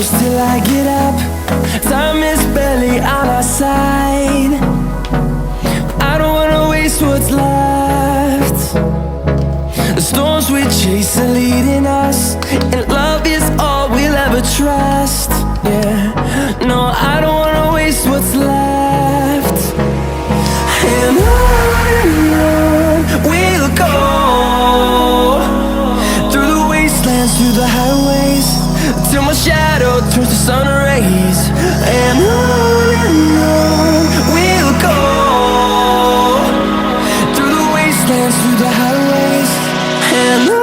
close till I get up. Time is barely on our side. I don't wanna waste what's left. The storms we chase are leading us, and love is all we'll ever trust. Yeah, no, I don't wanna waste what's left. And on we'll go, through the wastelands, through the highways, till my shadow turns to sun rays. And on we'll go, through the wastelands, through the highways, and on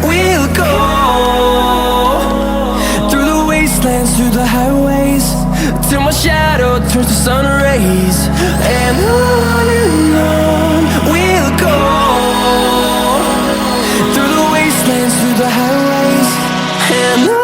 we'll go. Through the highways, till my shadow turns to sun rays. And on we'll go, through the wastelands, through the highways, and on.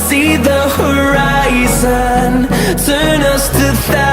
See the horizon, turn us to thousands.